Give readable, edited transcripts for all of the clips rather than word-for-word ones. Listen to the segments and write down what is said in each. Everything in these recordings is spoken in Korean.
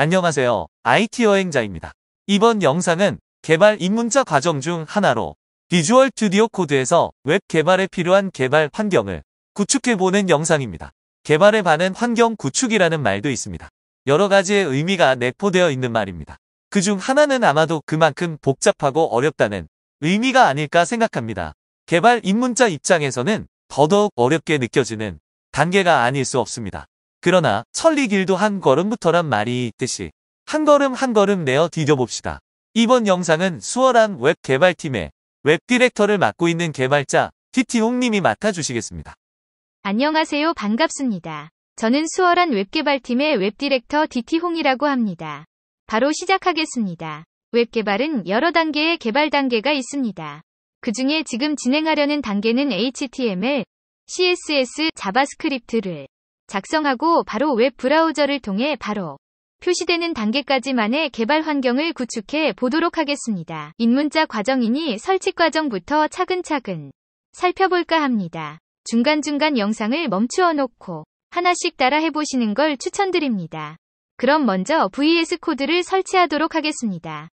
안녕하세요. IT 여행자입니다. 이번 영상은 개발 입문자 과정 중 하나로 비주얼 스튜디오 코드에서 웹 개발에 필요한 개발 환경을 구축해보는 영상입니다. 개발에 반은 환경 구축이라는 말도 있습니다. 여러 가지의 의미가 내포되어 있는 말입니다. 그중 하나는 아마도 그만큼 복잡하고 어렵다는 의미가 아닐까 생각합니다. 개발 입문자 입장에서는 더더욱 어렵게 느껴지는 단계가 아닐 수 없습니다. 그러나 천리 길도 한 걸음부터란 말이 있듯이 한 걸음 한 걸음 내어 디뎌봅시다. 이번 영상은 수월한 웹 개발팀의 웹 디렉터를 맡고 있는 개발자 TT홍님이 맡아주시겠습니다. 안녕하세요. 반갑습니다. 저는 수월한 웹개발팀의 웹디렉터 TT홍이라고 합니다. 바로 시작하겠습니다. 웹개발은 여러 단계의 개발 단계가 있습니다. 그 중에 지금 진행하려는 단계는 HTML, CSS, 자바스크립트를 작성하고 바로 웹 브라우저를 통해 바로 표시되는 단계까지만의 개발 환경을 구축해 보도록 하겠습니다. 입문자 과정이니 설치 과정부터 차근차근 살펴볼까 합니다. 중간중간 영상을 멈추어 놓고 하나씩 따라 해보시는 걸 추천드립니다. 그럼 먼저 VS 코드를 설치하도록 하겠습니다.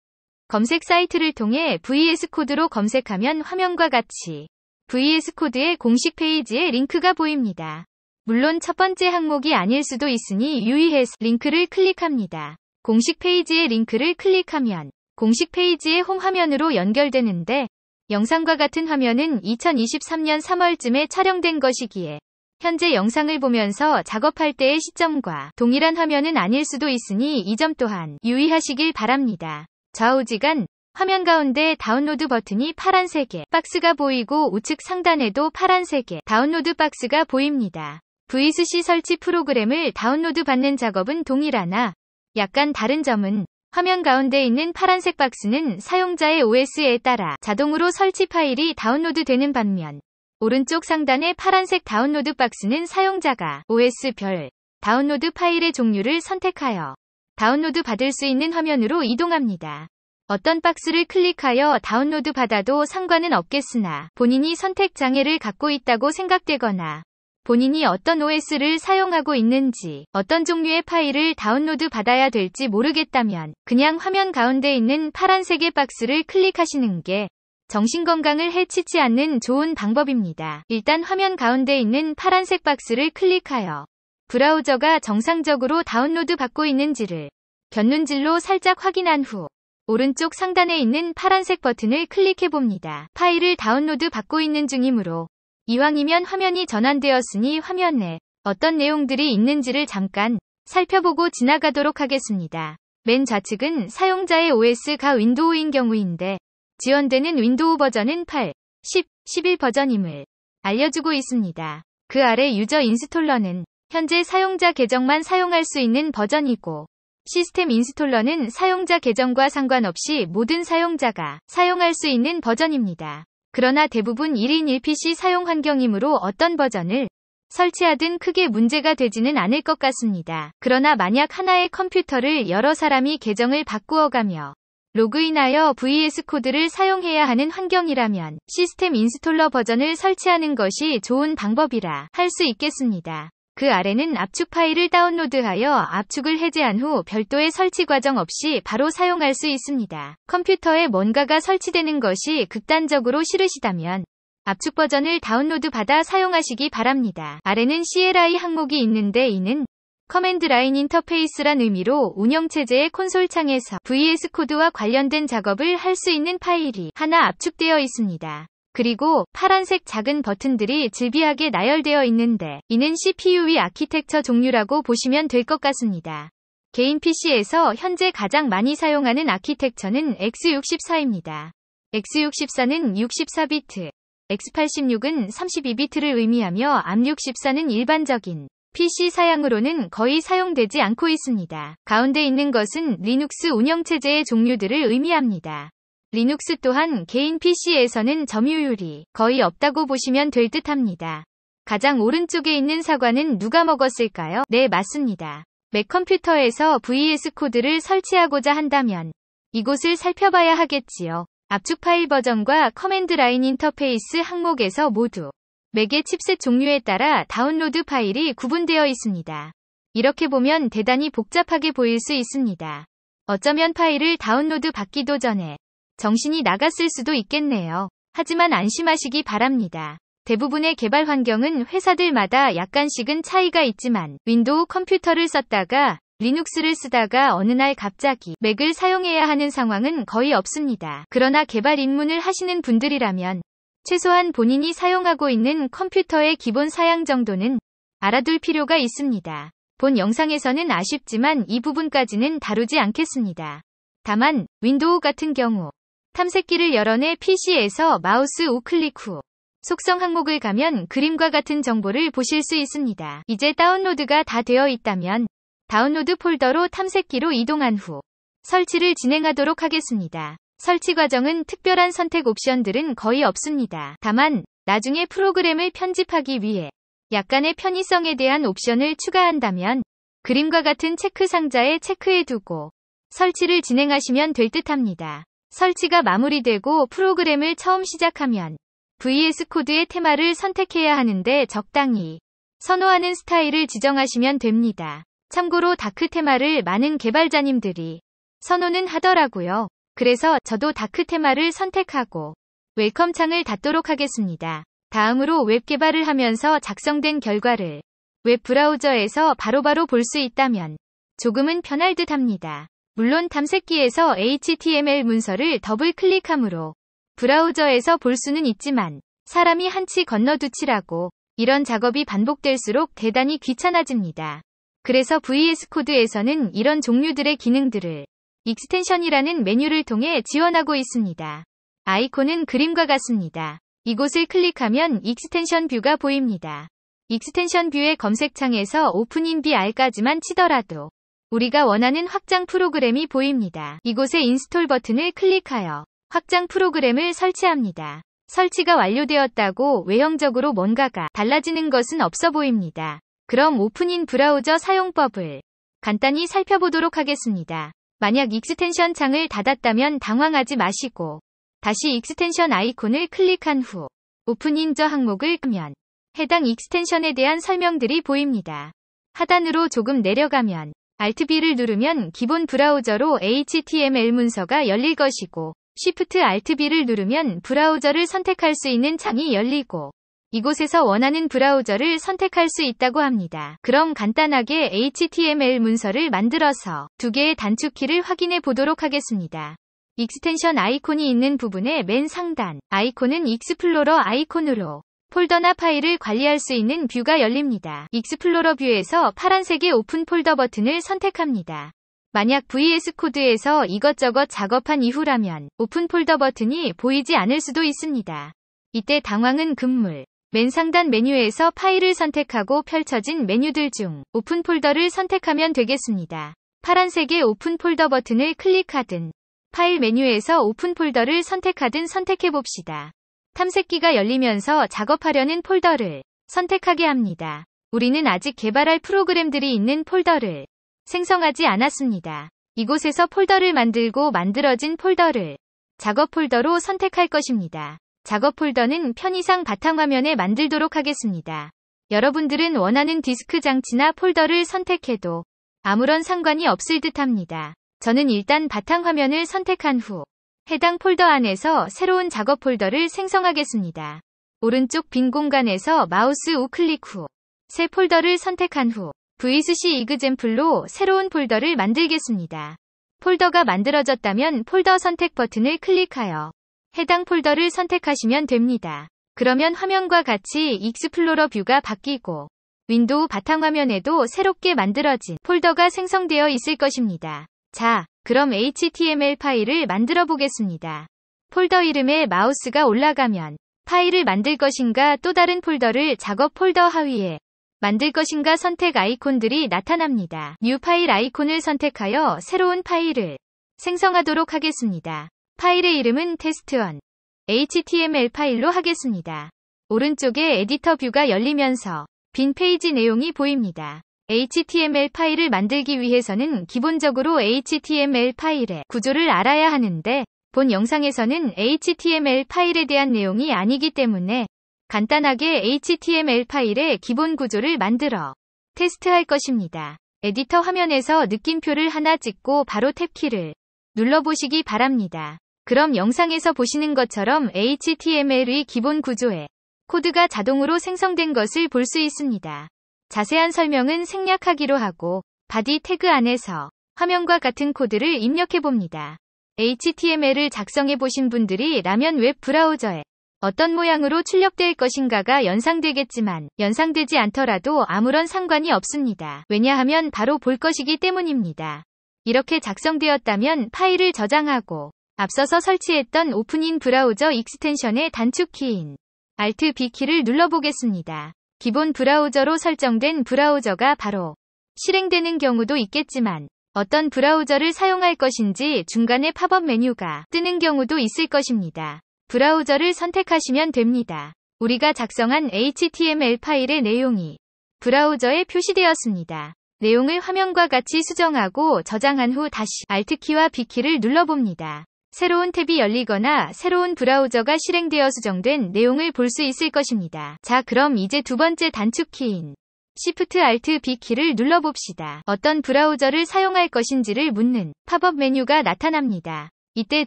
검색 사이트를 통해 VS 코드로 검색하면 화면과 같이 VS 코드의 공식 페이지에 링크가 보입니다. 물론 첫 번째 항목이 아닐 수도 있으니 유의해서 링크를 클릭합니다. 공식 페이지의 링크를 클릭하면 공식 페이지의 홈 화면으로 연결되는데 영상과 같은 화면은 2023년 3월쯤에 촬영된 것이기에 현재 영상을 보면서 작업할 때의 시점과 동일한 화면은 아닐 수도 있으니 이 점 또한 유의하시길 바랍니다. 좌우지간 화면 가운데 다운로드 버튼이 파란색의 박스가 보이고 우측 상단에도 파란색의 다운로드 박스가 보입니다. VSC 설치 프로그램을 다운로드 받는 작업은 동일하나 약간 다른 점은 화면 가운데 있는 파란색 박스는 사용자의 OS에 따라 자동으로 설치 파일이 다운로드 되는 반면 오른쪽 상단의 파란색 다운로드 박스는 사용자가 OS별 다운로드 파일의 종류를 선택하여 다운로드 받을 수 있는 화면으로 이동합니다. 어떤 박스를 클릭하여 다운로드 받아도 상관은 없겠으나 본인이 선택 장애를 갖고 있다고 생각되거나 본인이 어떤 OS를 사용하고 있는지 어떤 종류의 파일을 다운로드 받아야 될지 모르겠다면 그냥 화면 가운데 있는 파란색의 박스를 클릭하시는 게 정신건강을 해치지 않는 좋은 방법입니다. 일단 화면 가운데 있는 파란색 박스를 클릭하여 브라우저가 정상적으로 다운로드 받고 있는지를 견눈질로 살짝 확인한 후 오른쪽 상단에 있는 파란색 버튼을 클릭해봅니다. 파일을 다운로드 받고 있는 중이므로 이왕이면 화면이 전환되었으니 화면에 어떤 내용들이 있는지를 잠깐 살펴보고 지나가도록 하겠습니다. 맨 좌측은 사용자의 OS가 윈도우인 경우인데 지원되는 윈도우 버전은 8, 10, 11 버전임을 알려주고 있습니다. 그 아래 유저 인스톨러는 현재 사용자 계정만 사용할 수 있는 버전이고 시스템 인스톨러는 사용자 계정과 상관없이 모든 사용자가 사용할 수 있는 버전입니다. 그러나 대부분 1인 1PC 사용 환경이므로 어떤 버전을 설치하든 크게 문제가 되지는 않을 것 같습니다. 그러나 만약 하나의 컴퓨터를 여러 사람이 계정을 바꾸어가며 로그인하여 VS 코드를 사용해야 하는 환경이라면 시스템 인스톨러 버전을 설치하는 것이 좋은 방법이라 할 수 있겠습니다. 그 아래는 압축 파일을 다운로드하여 압축을 해제한 후 별도의 설치 과정 없이 바로 사용할 수 있습니다. 컴퓨터에 뭔가가 설치되는 것이 극단적으로 싫으시다면 압축 버전을 다운로드 받아 사용하시기 바랍니다. 아래는 CLI 항목이 있는데 이는 커맨드 라인 인터페이스란 의미로 운영체제의 콘솔 창에서 VS 코드와 관련된 작업을 할 수 있는 파일이 하나 압축되어 있습니다. 그리고 파란색 작은 버튼들이 질비하게 나열되어 있는데 이는 CPU 위 아키텍처 종류라고 보시면 될 것 같습니다. 개인 PC에서 현재 가장 많이 사용하는 아키텍처는 x64입니다. x64는 64비트, x86은 32비트를 의미하며 암64는 일반적인 PC 사양으로는 거의 사용되지 않고 있습니다. 가운데 있는 것은 리눅스 운영체제의 종류들을 의미합니다. 리눅스 또한 개인 PC에서는 점유율이 거의 없다고 보시면 될 듯합니다. 가장 오른쪽에 있는 사과는 누가 먹었을까요? 네, 맞습니다. 맥 컴퓨터에서 VS 코드를 설치하고자 한다면 이곳을 살펴봐야 하겠지요. 압축 파일 버전과 커맨드 라인 인터페이스 항목에서 모두 맥의 칩셋 종류에 따라 다운로드 파일이 구분되어 있습니다. 이렇게 보면 대단히 복잡하게 보일 수 있습니다. 어쩌면 파일을 다운로드 받기도 전에 정신이 나갔을 수도 있겠네요. 하지만 안심하시기 바랍니다. 대부분의 개발 환경은 회사들마다 약간씩은 차이가 있지만 윈도우 컴퓨터를 썼다가 리눅스를 쓰다가 어느 날 갑자기 맥을 사용해야 하는 상황은 거의 없습니다. 그러나 개발 입문을 하시는 분들이라면 최소한 본인이 사용하고 있는 컴퓨터의 기본 사양 정도는 알아둘 필요가 있습니다. 본 영상에서는 아쉽지만 이 부분까지는 다루지 않겠습니다. 다만 윈도우 같은 경우 탐색기를 열어내 PC에서 마우스 우클릭 후 속성 항목을 가면 그림과 같은 정보를 보실 수 있습니다. 이제 다운로드가 다 되어 있다면 다운로드 폴더로 탐색기로 이동한 후 설치를 진행하도록 하겠습니다. 설치 과정은 특별한 선택 옵션들은 거의 없습니다. 다만 나중에 프로그램을 편집하기 위해 약간의 편의성에 대한 옵션을 추가한다면 그림과 같은 체크 상자에 체크해두고 설치를 진행하시면 될 듯합니다. 설치가 마무리되고 프로그램을 처음 시작하면 VS 코드의 테마를 선택해야 하는데 적당히 선호하는 스타일을 지정하시면 됩니다. 참고로 다크 테마를 많은 개발자님들이 선호는 하더라고요. 그래서 저도 다크 테마를 선택하고 웰컴 창을 닫도록 하겠습니다. 다음으로 웹 개발을 하면서 작성된 결과를 웹 브라우저에서 바로바로 볼 수 있다면 조금은 편할 듯 합니다. 물론 탐색기에서 HTML 문서를 더블 클릭함으로 브라우저에서 볼 수는 있지만 사람이 한치 건너두치라고 이런 작업이 반복될수록 대단히 귀찮아집니다. 그래서 VS 코드에서는 이런 종류들의 기능들을 익스텐션이라는 메뉴를 통해 지원하고 있습니다. 아이콘은 그림과 같습니다. 이곳을 클릭하면 익스텐션 뷰가 보입니다. 익스텐션 뷰의 검색창에서 오픈인 BR까지만 치더라도 우리가 원하는 확장 프로그램이 보입니다. 이곳에 인스톨 버튼을 클릭하여 확장 프로그램을 설치합니다. 설치가 완료되었다고 외형적으로 뭔가가 달라지는 것은 없어 보입니다. 그럼 오픈인 브라우저 사용법을 간단히 살펴보도록 하겠습니다. 만약 익스텐션 창을 닫았다면 당황하지 마시고 다시 익스텐션 아이콘을 클릭한 후 오픈인 저 항목을 끄면 해당 익스텐션에 대한 설명들이 보입니다. 하단으로 조금 내려가면 Alt-B를 누르면 기본 브라우저로 HTML 문서가 열릴 것이고 Shift Alt-B를 누르면 브라우저를 선택할 수 있는 창이 열리고 이곳에서 원하는 브라우저를 선택할 수 있다고 합니다. 그럼 간단하게 HTML 문서를 만들어서 두 개의 단축키를 확인해 보도록 하겠습니다. 익스텐션 아이콘이 있는 부분의 맨 상단 아이콘은 익스플로러 아이콘으로 폴더나 파일을 관리할 수 있는 뷰가 열립니다. 익스플로러 뷰에서 파란색의 오픈 폴더 버튼을 선택합니다. 만약 VS 코드에서 이것저것 작업한 이후라면 오픈 폴더 버튼이 보이지 않을 수도 있습니다. 이때 당황은 금물. 맨 상단 메뉴에서 파일을 선택하고 펼쳐진 메뉴들 중 오픈 폴더를 선택하면 되겠습니다. 파란색의 오픈 폴더 버튼을 클릭하든 파일 메뉴에서 오픈 폴더를 선택하든 선택해봅시다. 탐색기가 열리면서 작업하려는 폴더를 선택하게 합니다. 우리는 아직 개발할 프로그램들이 있는 폴더를 생성하지 않았습니다. 이곳에서 폴더를 만들고 만들어진 폴더를 작업 폴더로 선택할 것입니다. 작업 폴더는 편의상 바탕화면에 만들도록 하겠습니다. 여러분들은 원하는 디스크 장치나 폴더를 선택해도 아무런 상관이 없을 듯합니다. 저는 일단 바탕화면을 선택한 후 해당 폴더 안에서 새로운 작업 폴더를 생성하겠습니다. 오른쪽 빈 공간에서 마우스 우클릭 후 새 폴더를 선택한 후 VSC example로 새로운 폴더를 만들겠습니다. 폴더가 만들어졌다면 폴더 선택 버튼을 클릭하여 해당 폴더를 선택하시면 됩니다. 그러면 화면과 같이 익스플로러 뷰가 바뀌고 윈도우 바탕화면에도 새롭게 만들어진 폴더가 생성되어 있을 것입니다. 자, 그럼 HTML 파일을 만들어 보겠습니다. 폴더 이름에 마우스가 올라가면 파일을 만들 것인가 또 다른 폴더를 작업 폴더 하위에 만들 것인가 선택 아이콘들이 나타납니다. 뉴 파일 아이콘을 선택하여 새로운 파일을 생성하도록 하겠습니다. 파일의 이름은 test1 HTML 파일로 하겠습니다. 오른쪽에 에디터 뷰가 열리면서 빈 페이지 내용이 보입니다. HTML 파일을 만들기 위해서는 기본적으로 HTML 파일의 구조를 알아야 하는데 본 영상에서는 HTML 파일에 대한 내용이 아니기 때문에 간단하게 HTML 파일의 기본 구조를 만들어 테스트할 것입니다. 에디터 화면에서 느낌표를 하나 찍고 바로 탭키를 눌러보시기 바랍니다. 그럼 영상에서 보시는 것처럼 HTML의 기본 구조에 코드가 자동으로 생성된 것을 볼 수 있습니다. 자세한 설명은 생략하기로 하고 바디 태그 안에서 화면과 같은 코드를 입력해봅니다. HTML을 작성해보신 분들이라면 웹 브라우저에 어떤 모양으로 출력될 것인가가 연상되겠지만 연상되지 않더라도 아무런 상관이 없습니다. 왜냐하면 바로 볼 것이기 때문입니다. 이렇게 작성되었다면 파일을 저장하고 앞서서 설치했던 오픈인 브라우저 익스텐션의 단축키인 Alt B키를 눌러보겠습니다. 기본 브라우저로 설정된 브라우저가 바로 실행되는 경우도 있겠지만 어떤 브라우저를 사용할 것인지 중간에 팝업 메뉴가 뜨는 경우도 있을 것입니다. 브라우저를 선택하시면 됩니다. 우리가 작성한 HTML 파일의 내용이 브라우저에 표시되었습니다. 내용을 화면과 같이 수정하고 저장한 후 다시 Alt키와 B키를 눌러봅니다. 새로운 탭이 열리거나 새로운 브라우저가 실행되어 수정된 내용을 볼 수 있을 것입니다. 자, 그럼 이제 두 번째 단축키인 Shift Alt B키를 눌러봅시다. 어떤 브라우저를 사용할 것인지를 묻는 팝업 메뉴가 나타납니다. 이때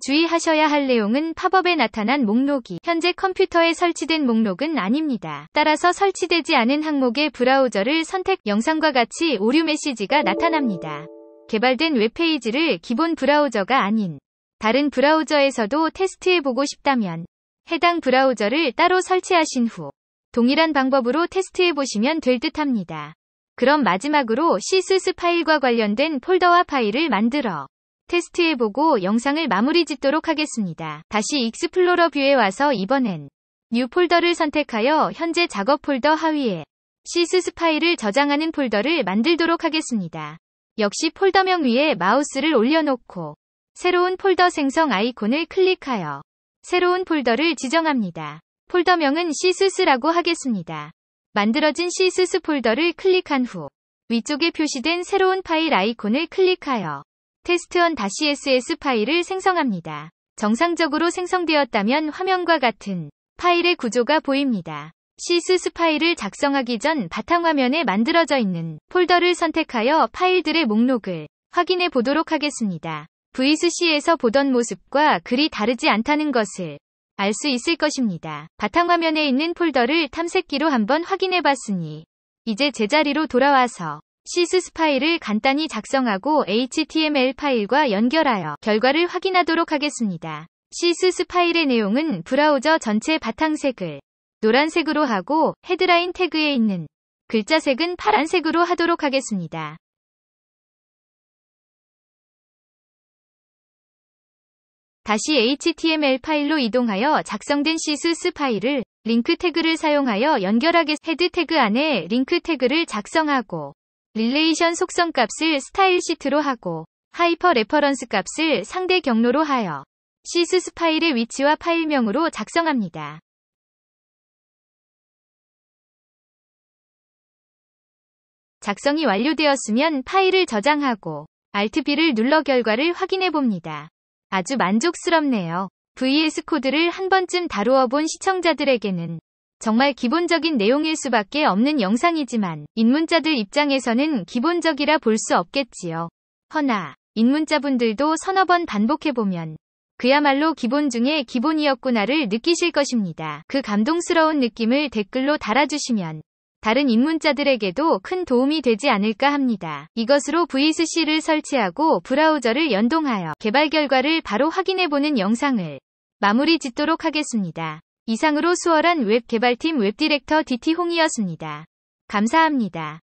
주의하셔야 할 내용은 팝업에 나타난 목록이 현재 컴퓨터에 설치된 목록은 아닙니다. 따라서 설치되지 않은 항목의 브라우저를 선택, 영상과 같이 오류 메시지가 나타납니다. 개발된 웹페이지를 기본 브라우저가 아닌 다른 브라우저에서도 테스트해보고 싶다면 해당 브라우저를 따로 설치하신 후 동일한 방법으로 테스트해보시면 될 듯합니다. 그럼 마지막으로 CSS 파일과 관련된 폴더와 파일을 만들어 테스트해보고 영상을 마무리 짓도록 하겠습니다. 다시 익스플로러 뷰에 와서 이번엔 뉴 폴더를 선택하여 현재 작업 폴더 하위에 CSS 파일을 저장하는 폴더를 만들도록 하겠습니다. 역시 폴더명 위에 마우스를 올려놓고 새로운 폴더 생성 아이콘을 클릭하여 새로운 폴더를 지정합니다. 폴더명은 CSS라고 하겠습니다. 만들어진 CSS 폴더를 클릭한 후 위쪽에 표시된 새로운 파일 아이콘을 클릭하여 test1-ss 파일을 생성합니다. 정상적으로 생성되었다면 화면과 같은 파일의 구조가 보입니다. CSS 파일을 작성하기 전 바탕화면에 만들어져 있는 폴더를 선택하여 파일들의 목록을 확인해 보도록 하겠습니다. VSC에서 보던 모습과 그리 다르지 않다는 것을 알 수 있을 것입니다. 바탕화면에 있는 폴더를 탐색기로 한번 확인해 봤으니 이제 제자리로 돌아와서 CSS 파일을 간단히 작성하고 HTML 파일과 연결하여 결과를 확인하도록 하겠습니다. CSS 파일의 내용은 브라우저 전체 바탕색을 노란색으로 하고 헤드라인 태그에 있는 글자색은 파란색으로 하도록 하겠습니다. 다시 HTML 파일로 이동하여 작성된 CSS 파일을 링크 태그를 사용하여 헤드 태그 안에 링크 태그를 작성하고 릴레이션 속성 값을 스타일 시트로 하고 하이퍼 레퍼런스 값을 상대 경로로 하여 CSS 파일의 위치와 파일명으로 작성합니다. 작성이 완료되었으면 파일을 저장하고 Alt-B를 눌러 결과를 확인해 봅니다. 아주 만족스럽네요. VS 코드를 한 번쯤 다루어 본 시청자들에게는 정말 기본적인 내용일 수밖에 없는 영상이지만 입문자들 입장에서는 기본적이라 볼 수 없겠지요. 허나 입문자분들도 서너 번 반복해보면 그야말로 기본 중에 기본이었구나를 느끼실 것입니다. 그 감동스러운 느낌을 댓글로 달아주시면 다른 입문자들에게도 큰 도움이 되지 않을까 합니다. 이것으로 VSC를 설치하고 브라우저를 연동하여 개발 결과를 바로 확인해보는 영상을 마무리 짓도록 하겠습니다. 이상으로 수월한 웹 개발팀 웹디렉터 DT 홍이었습니다. 감사합니다.